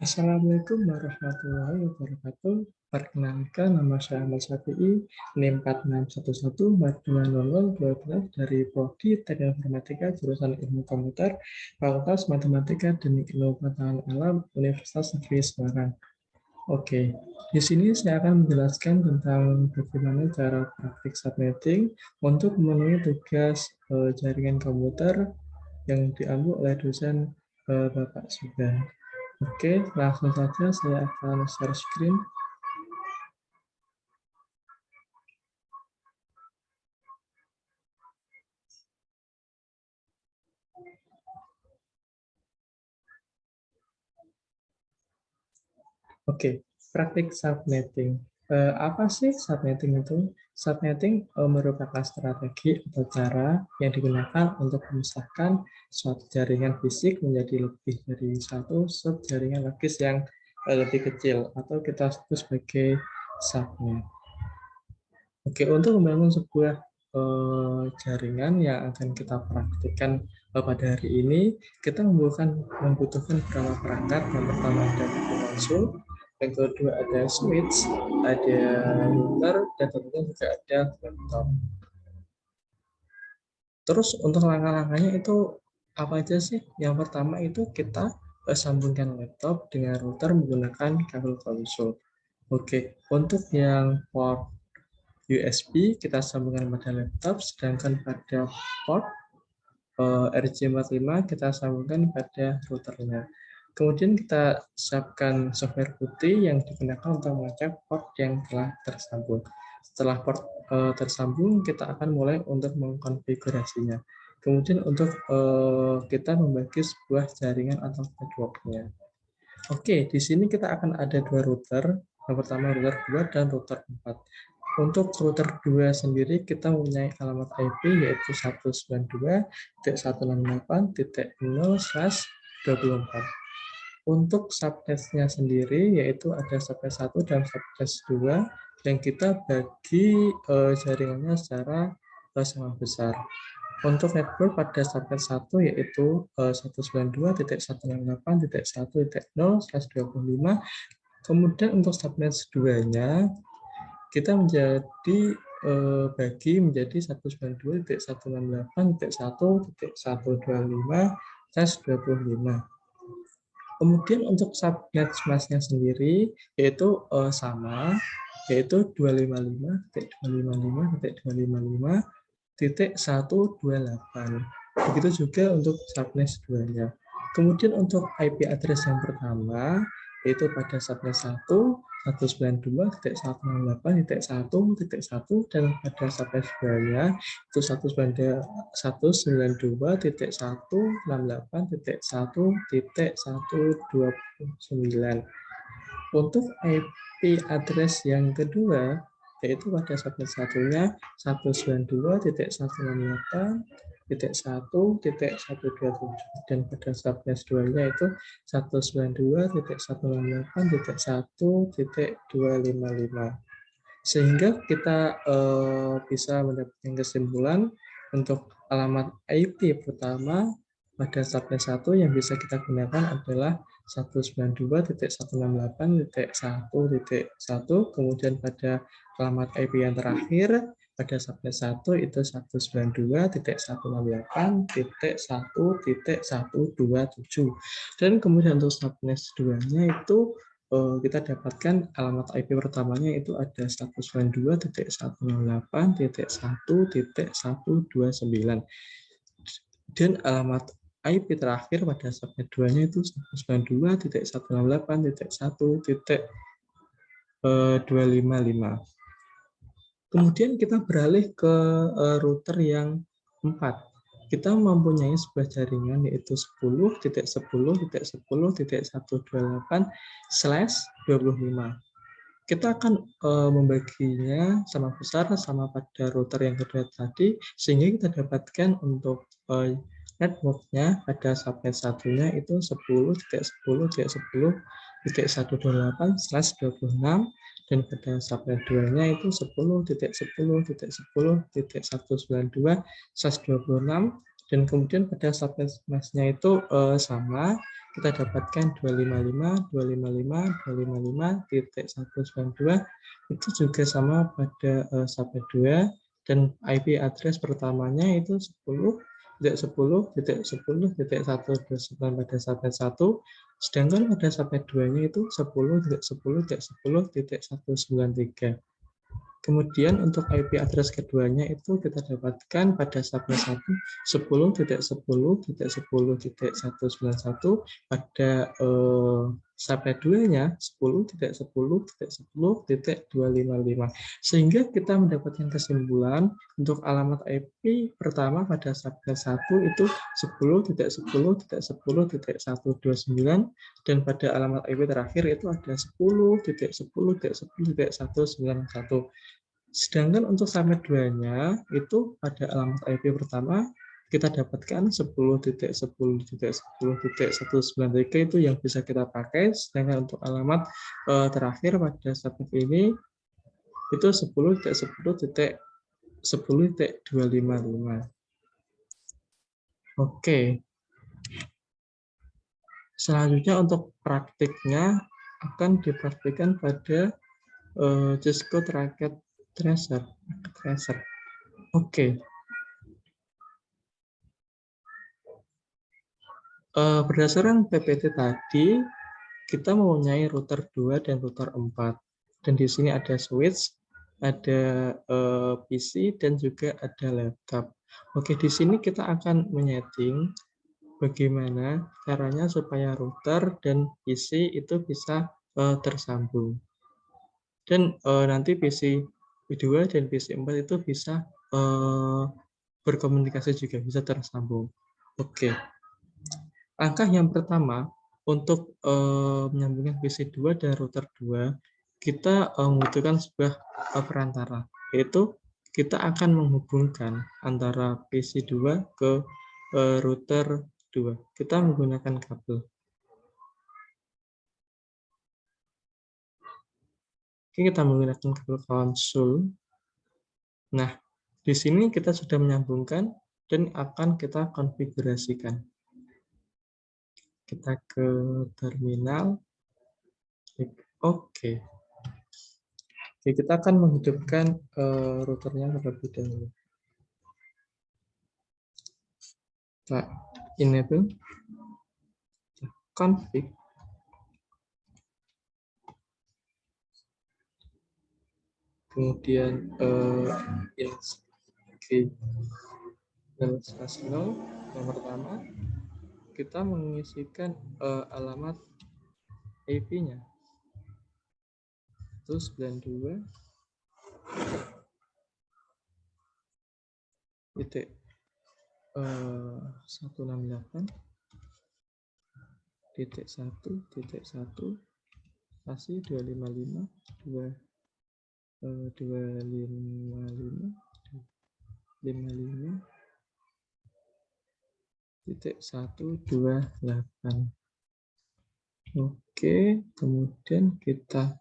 Assalamualaikum warahmatullahi wabarakatuh. Perkenalkan, nama saya Ahmad Syafi'i, NIM 4611 dari Prodi Teknik Informatika jurusan Ilmu Komputer, Fakultas Matematika dan Ilmu Pengetahuan Alam, Universitas Negeri Semarang. Oke, di sini saya akan menjelaskan tentang bagaimana cara praktik subnetting untuk memenuhi tugas jaringan komputer yang diambil oleh dosen Bapak Subhan. Oke, langsung saja saya akan share screen. Oke, praktik subnetting. Apa sih subnetting itu? Subnetting merupakan strategi atau cara yang digunakan untuk memisahkan suatu jaringan fisik menjadi lebih dari satu subjaringan logis yang lebih kecil atau kita sebut sebagai subnet. Oke, untuk membangun sebuah jaringan yang akan kita praktikkan pada hari ini, kita membutuhkan beberapa perangkat. Yang pertama ada konsul, yang kedua ada switch, ada router, dan tentunya juga ada laptop. Terus untuk langkah-langkahnya itu apa aja sih? Yang pertama itu kita sambungkan laptop dengan router menggunakan kabel konsul. Oke, untuk yang port USB kita sambungkan pada laptop, sedangkan pada port RJ45 kita sambungkan pada routernya. Kemudian kita siapkan software putih yang digunakan untuk mengecek port yang telah tersambung. Setelah port tersambung, kita akan mulai untuk mengkonfigurasinya. Kemudian untuk kita membagi sebuah jaringan atau networknya. Oke, di sini kita akan ada dua router. Yang pertama router 2 dan router 4. Untuk router 2 sendiri kita mempunyai alamat IP yaitu 192.168.0/24. Untuk subnetnya sendiri yaitu ada subnet 1 dan subnet 2 yang kita bagi jaringannya secara sama besar. Untuk network pada subnet 1 yaitu 192.168.1.0/25. Kemudian untuk subnet 2-nya kita bagi menjadi 192.168.1.125/25. Kemudian untuk subnet masknya sendiri yaitu sama, yaitu 255.255.255.128. Begitu juga untuk subnet 2-nya. Kemudian untuk IP address yang pertama yaitu pada subnet 1 192.168.1.1 dan pada subnet 2-nya itu 192.168.1.129. Untuk IP address yang kedua yaitu pada subnet 1-nya 192.168.1.127 dan pada subnet 2-nya itu 192.168.1.255. Sehingga kita bisa mendapatkan kesimpulan untuk alamat IP pertama pada subnet 1 yang bisa kita gunakan adalah 192.168.1.1, kemudian pada alamat IP yang terakhir pada subnet 1 itu 192.168.1.127. Dan kemudian untuk subnet 2-nya itu kita dapatkan alamat IP pertamanya itu ada 192.168.1.129 dan alamat IP terakhir pada subnet 2-nya itu 192.168.1.255. Kemudian kita beralih ke router yang 4. Kita mempunyai sebuah jaringan yaitu 10.10.10.128/25. Kita akan membaginya sama besar sama pada router yang kedua tadi, sehingga kita dapatkan untuk networknya pada subnet 1-nya itu 10.10.10.128/26 dan pada subnet 2-nya itu 10.10.10.192/26 dan kemudian pada subnet masknya itu sama, kita dapatkan 255.255.192 itu juga sama pada subnet 2, dan IP address pertamanya itu 10.10.10.129 pada subnet 1, sedangkan pada subnet 2-nya itu 10.10.10.193. Kemudian untuk IP address keduanya itu kita dapatkan pada subnet 1 10.10.10.191, pada subnet 2-nya 10.10.10.255. Sehingga kita mendapatkan kesimpulan untuk alamat IP pertama pada subnet 1 itu 10.10.10.129, dan pada alamat IP terakhir itu ada 10.10.10.191. Sedangkan untuk subnet 2-nya itu pada alamat IP pertama kita dapatkan 10.10.10.193 itu yang bisa kita pakai, sedangkan untuk alamat terakhir pada subnet ini itu 10.10.10.255. Oke. Selanjutnya untuk praktiknya akan dipraktikkan pada Cisco Tracker Tracer. Oke. Berdasarkan PPT tadi, kita mempunyai router 2 dan router 4. Dan di sini ada switch, ada PC, dan juga ada laptop. Oke, di sini kita akan menyeting bagaimana caranya supaya router dan PC itu bisa tersambung. Dan nanti PC 2 dan PC 4 itu bisa berkomunikasi juga, bisa tersambung. Oke. Langkah yang pertama untuk menyambungkan PC 2 dan router 2, kita membutuhkan sebuah perantara, yaitu kita akan menghubungkan antara PC 2 ke router 2. Kita menggunakan kabel. Oke, kita menggunakan kabel konsul. Nah, di sini kita sudah menyambungkan dan akan kita konfigurasikan. Kita ke terminal. Oke. Oke, kita akan menghidupkan routernya terlebih dahulu. Kita enable config. Kemudian install yang pertama kita mengisikan alamat IP-nya itu 92 titik 168 titik 1 titik 1 spasi 255 titik 128. Oke, kemudian kita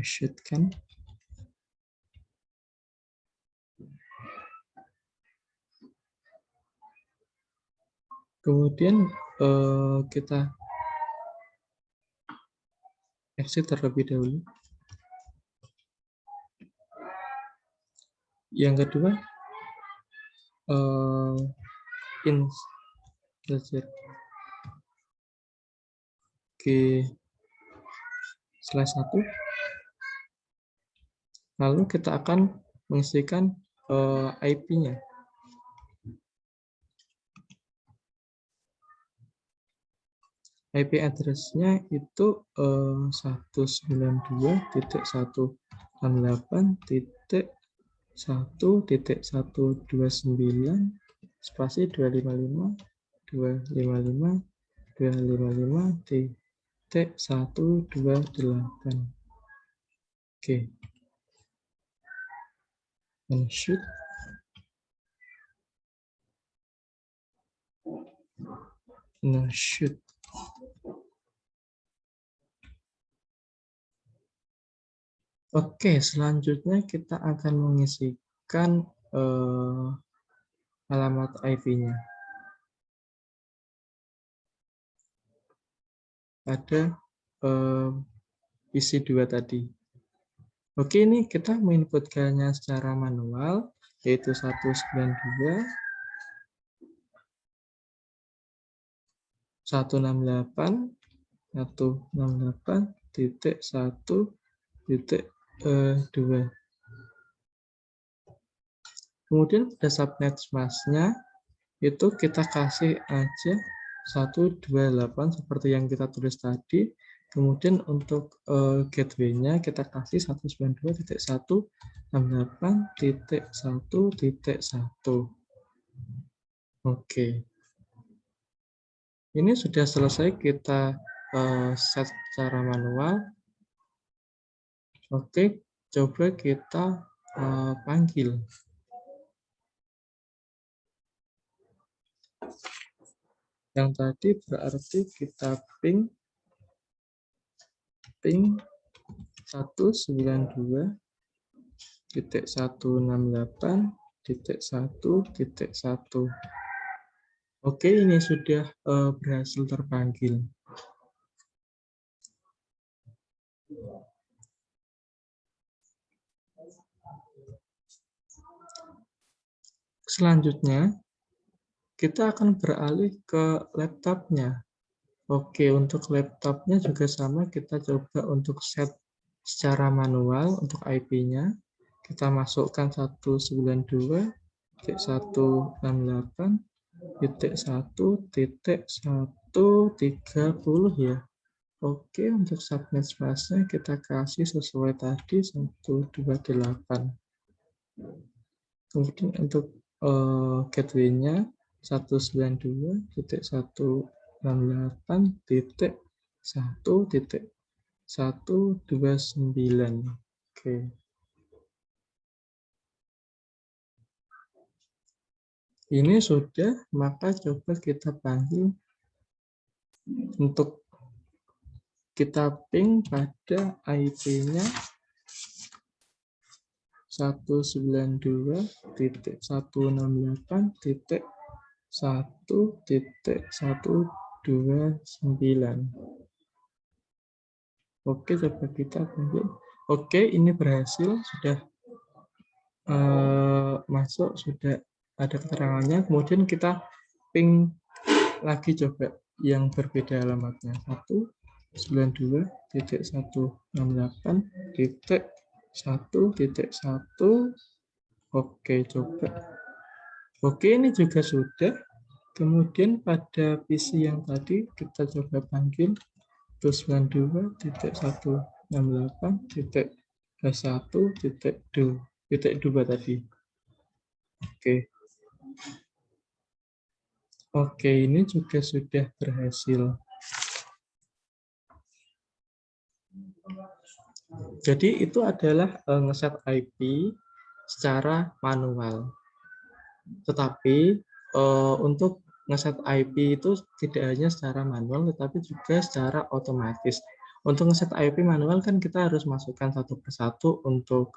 shootkan. Kemudian kita exit terlebih dahulu. Yang kedua, insert G/1. Lalu kita akan mengisikan IP-nya. IP address-nya itu 192.168.1.129 spasi 255 255.128. Oke. And shoot. Nah, shoot. Oke, selanjutnya kita akan mengisikan alamat IP-nya. pada PC 2 tadi. Oke, ini kita menginputkannya secara manual, yaitu 192, 168, 168.1.2. Kemudian pada subnet mask-nya itu kita kasih aja 128 seperti yang kita tulis tadi. Kemudian untuk gateway-nya kita kasih 192.168.1.1. Oke. Ini sudah selesai kita set secara manual. Oke, coba kita panggil. Yang tadi berarti kita ping 192.168.1.1. Oke, ini sudah berhasil terpanggil. Selanjutnya, kita akan beralih ke laptopnya. Oke, untuk laptopnya juga sama, kita coba untuk set secara manual untuk IP-nya. Kita masukkan 192.168.1.130 ya. Oke, untuk subnet mask-nya kita kasih sesuai tadi 128. Kemudian untuk gateway-nya 192.168.1.129. Oke. Ini sudah, maka coba kita panggil untuk kita ping pada IP-nya 192.168.1.129. Oke, coba kita panggil. Oke, ini berhasil, sudah masuk, sudah ada keterangannya. Kemudian kita ping lagi coba yang berbeda alamatnya. 192.168.1.1. Oke, coba. Oke, ini juga sudah. Kemudian pada PC yang tadi kita coba panggil 192.168.1.2 tadi. Oke, ini juga sudah berhasil. Jadi itu adalah ngeset IP secara manual. Tetapi untuk ngeset IP itu tidak hanya secara manual, tetapi juga secara otomatis. Untuk ngeset IP manual kan kita harus masukkan satu persatu untuk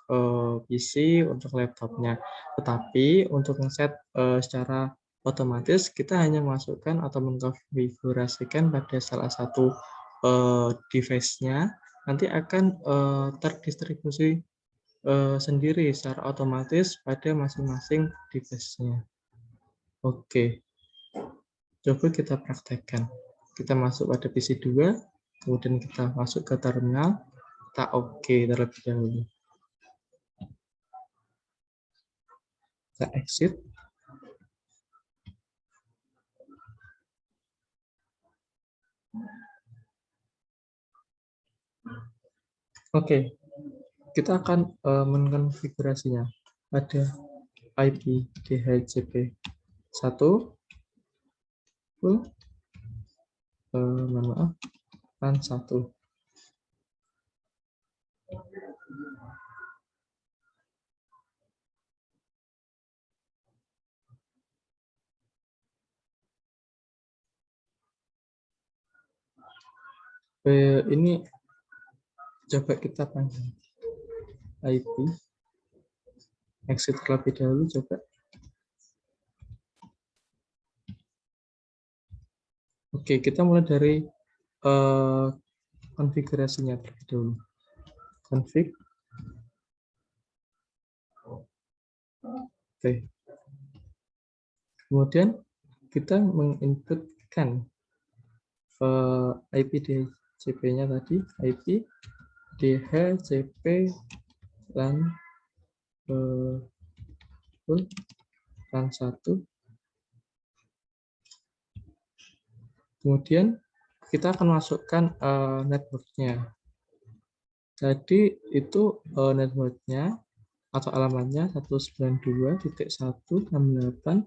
PC, untuk laptopnya. Tetapi untuk ngeset secara otomatis kita hanya masukkan atau mengkonfigurasikan pada salah satu device-nya, nanti akan terdistribusi sendiri secara otomatis pada masing-masing device-nya. Oke, coba kita praktekkan. Kita masuk pada PC 2, kemudian kita masuk ke terminal, kita oke terlebih dahulu. Kita exit. Oke, kita akan mengkonfigurasinya pada IP DHCP 1, maaf, RAN 1. Ini coba kita panggil IP, exit terlebih dahulu, coba. Oke, kita mulai dari konfigurasinya terlebih dulu. Config. Oke. Kemudian kita menginputkan IP DHCP-nya tadi, IP DHCP LAN LAN 1. Kemudian kita akan masukkan networknya. Jadi itu networknya atau alamatnya 192.168.1.0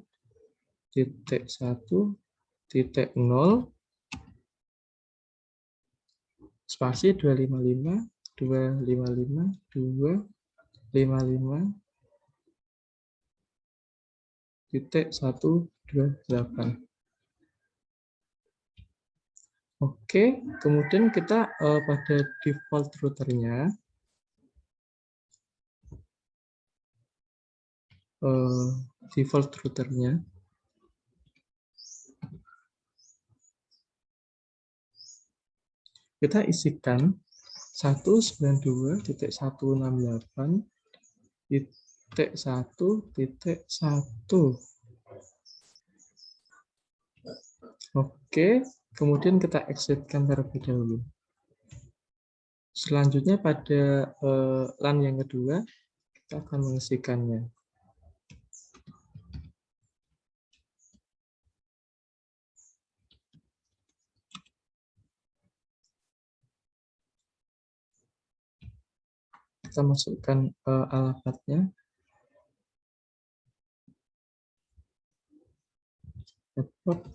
spasi 255.255.255.128. Oke, kemudian kita pada default routernya kita isikan 192.168.1.1. Oke, kemudian kita exitkan terlebih dahulu. Selanjutnya pada LAN yang kedua, kita akan mengisikannya. Kita masukkan alamatnya. Network.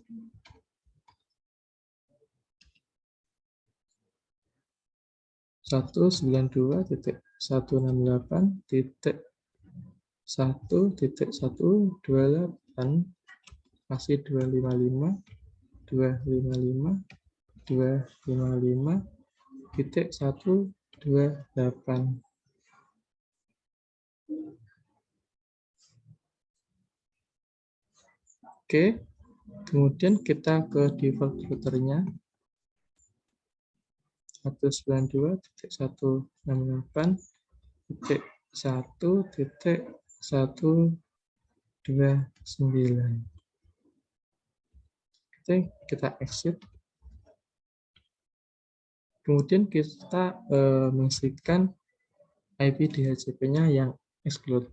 Satu 192.168.1.128 masih 255.128. Oke, kemudian kita ke default routernya 192.168.1.129. Oke, kita exit. Kemudian kita mengisikan IP DHCP-nya yang exclude.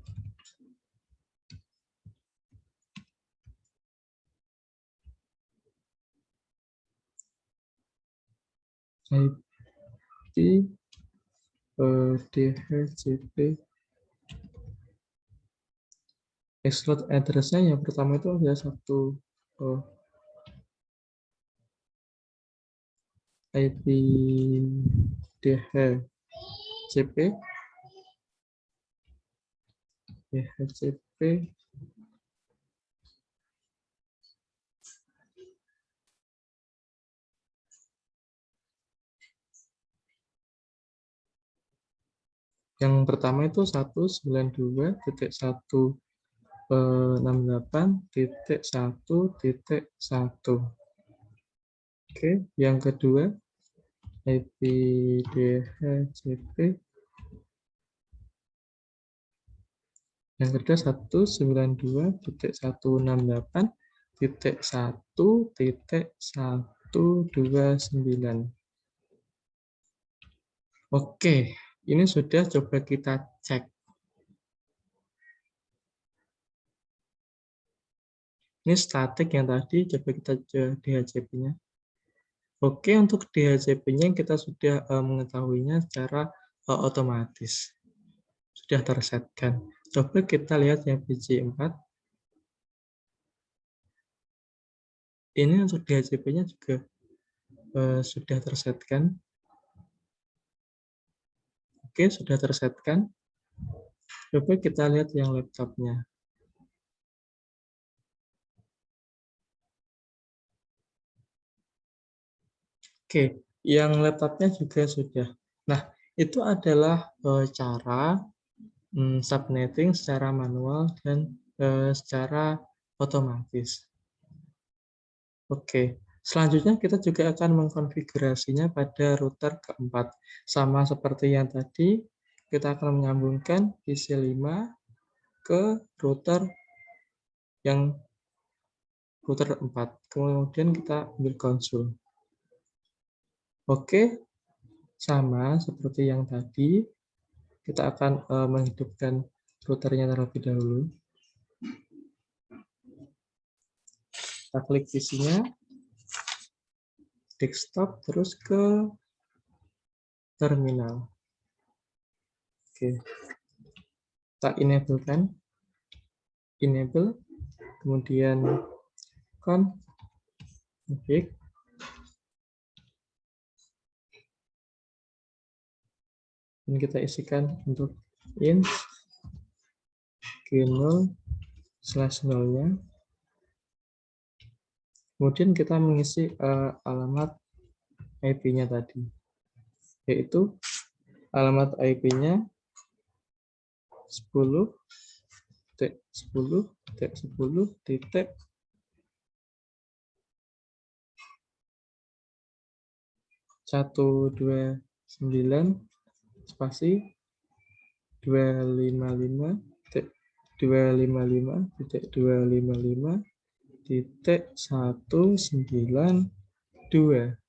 IP DHCP exclude address-nya yang pertama itu ada satu IP DHCP yang pertama itu 192.168.1.1. Oke, yang kedua IP DHCP yang kedua 192.168.1.129. Oke, ini sudah, coba kita cek. Ini statik yang tadi, coba kita cek DHCP-nya. Oke, untuk DHCP-nya kita sudah mengetahuinya secara otomatis. Sudah tersetkan. Coba kita lihat yang PJ4. Ini untuk DHCP-nya juga sudah tersetkan. Oke, sudah tersetkan. Coba kita lihat yang laptopnya. Oke, yang laptopnya juga sudah. Nah, itu adalah cara subnetting secara manual dan secara otomatis. Oke, Selanjutnya kita juga akan mengkonfigurasinya pada router keempat. Sama seperti yang tadi, kita akan menyambungkan PC5 ke router 4. Kemudian kita ambil konsol. Oke, sama seperti yang tadi, kita akan menghidupkan routernya terlebih dahulu. Kita klik PC-nya, desktop, terus ke terminal. Oke, kita enable, kemudian config, dan kita isikan untuk int g0/0-nya. Kemudian kita mengisi alamat IP-nya tadi, yaitu alamat IP-nya 10.10.10.129 spasi 255.255.192.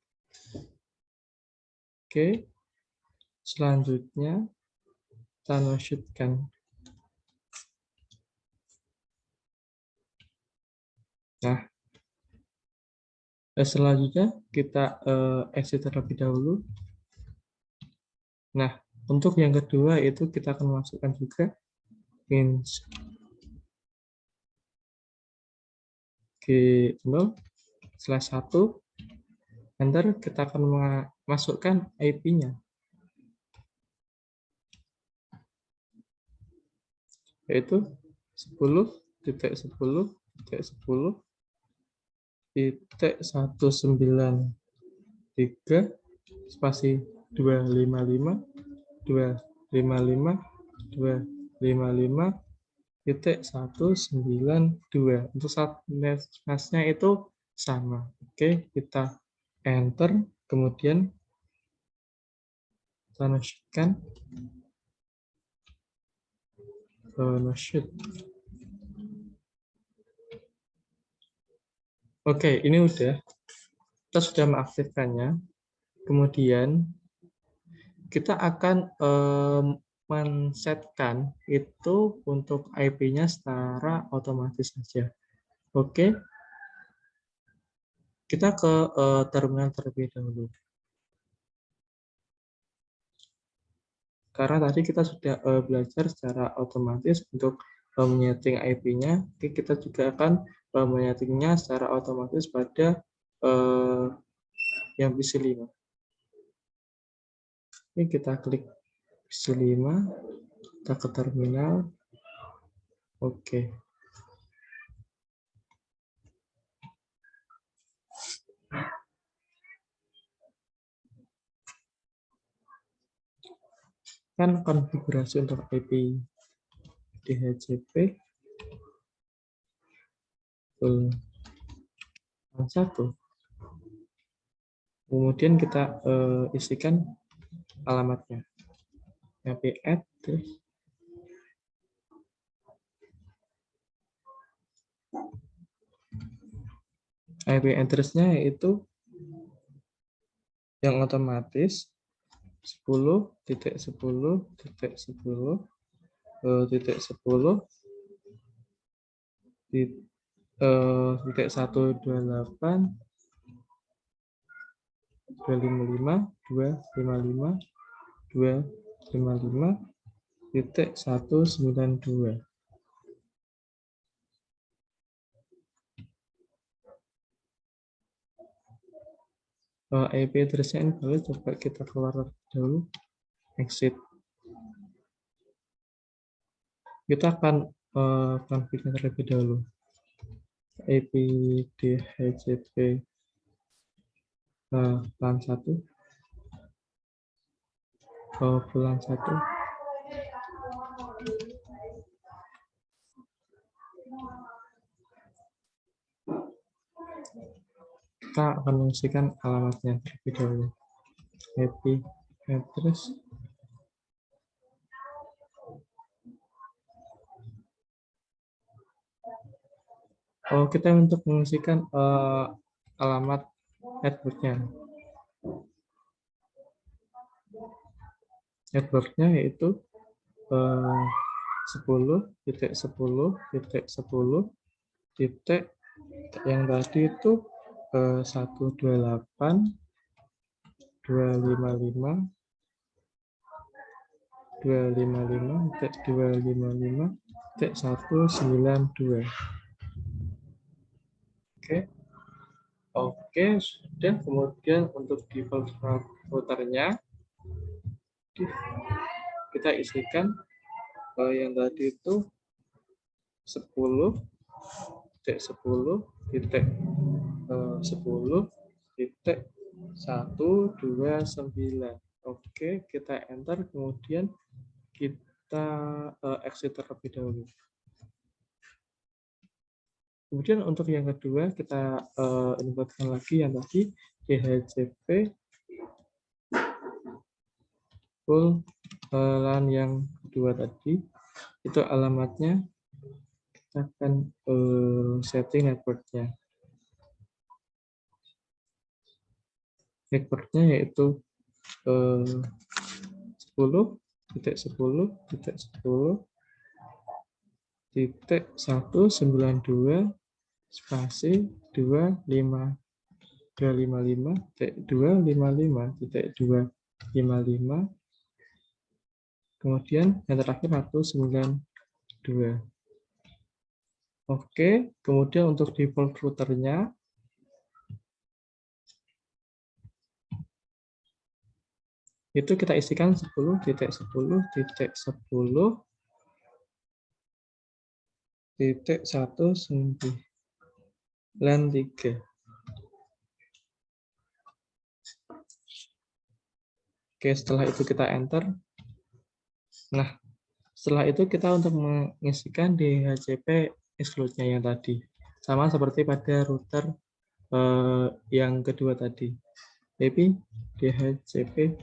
Oke, selanjutnya kita no-shoot-kan. Nah, selanjutnya kita exit terlebih dahulu. Nah, untuk yang kedua itu kita akan masukkan juga int g0/1, enter, kita akan masukkan IP-nya, yaitu 10.10.10.193 spasi 255.255.192. Untuk subnetnya itu sama. Oke, kita enter, kemudian kita no-shoot-kan. No-shoot. Oke, ini udah. Kita sudah mengaktifkannya. Kemudian kita akan men-setkan itu untuk IP-nya secara otomatis saja. Oke, kita ke terminal terlebih dahulu. Karena tadi kita sudah belajar secara otomatis untuk menyeting IP-nya, kita juga akan menyetingnya secara otomatis pada yang PC5. Ini kita klik PC5, kita ke terminal. Oke. Kan konfigurasi untuk IP DHCP 1. Kemudian kita isikan alamatnya. IP address. IP address-nya itu yang otomatis 10.10.128.255.255.192. IP address-nya invalid, coba kita keluar dulu, exit. Kita akan konfigurasi terlebih dahulu IP DHCP LAN 1 VLAN 1. Kita akan mengisikan alamatnya terlebih dahulu. IP address. Oh, kita untuk mengisikan alamat networknya. Networknya yaitu 10.10.10 titik yang tadi itu 128.255.255.192. Oke, sudah. Kemudian untuk default routernya kita isikan yang tadi itu 10.10.10.129. Oke, kita enter, kemudian kita exit terlebih dahulu. Kemudian untuk yang kedua kita inputkan lagi yang tadi DHCP full LAN yang kedua tadi, itu alamatnya. Kita akan setting networknya. Networknya yaitu 10.10.10.192 spasi 255.255.255, kemudian yang terakhir 192. Oke, kemudian untuk default routernya itu kita isikan 10.10.10.193. Oke, setelah itu kita enter. Nah, setelah itu kita untuk mengisikan DHCP exclude-nya yang tadi. Sama seperti pada router yang kedua tadi. IP DHCP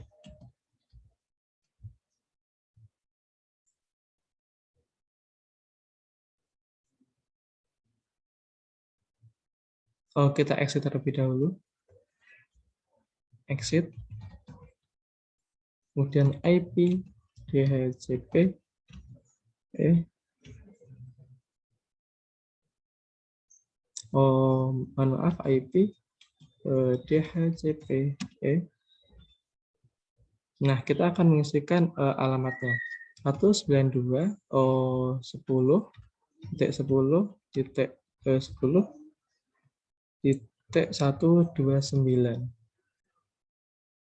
kita exit terlebih dahulu. Exit. Kemudian IP DHCP maaf, IP DHCP. Nah, kita akan mengisikan alamatnya 192.10.10.129.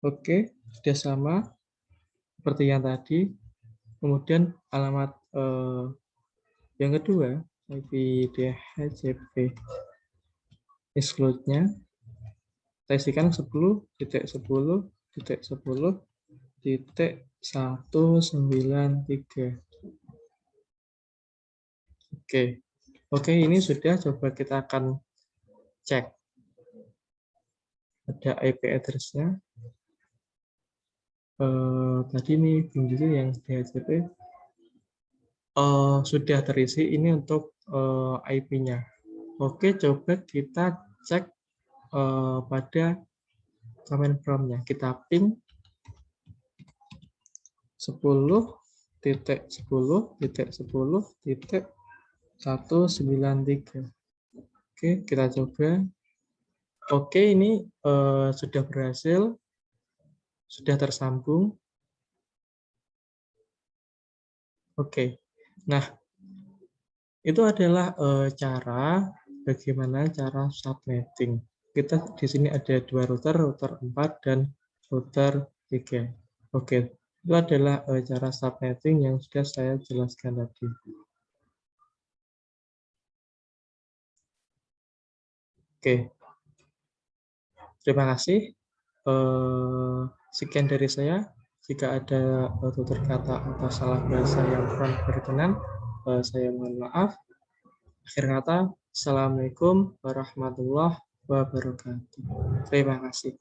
Oke, sudah sama seperti yang tadi. Kemudian alamat yang kedua, IP DHCP exclude-nya kita isikan 10.10.10.193. Oke, ini sudah. Coba kita akan cek. Ada IP address-nya. Tadi ini yang DHCP sudah terisi. Ini untuk IP-nya. Oke, coba kita cek pada command prompt-nya. Kita ping 10.10.10.193. Oke, kita coba. Oke, ini sudah berhasil, sudah tersambung. Oke, nah itu adalah bagaimana cara subnetting. Kita di sini ada dua router 4 dan router 3. Oke, itu adalah cara subnetting yang sudah saya jelaskan tadi. Oke, terima kasih. Sekian dari saya. Jika ada tutur kata atau salah bahasa yang kurang berkenan, saya mohon maaf. Akhir kata, Assalamualaikum warahmatullahi wabarakatuh. wabarakatuh. Terima kasih.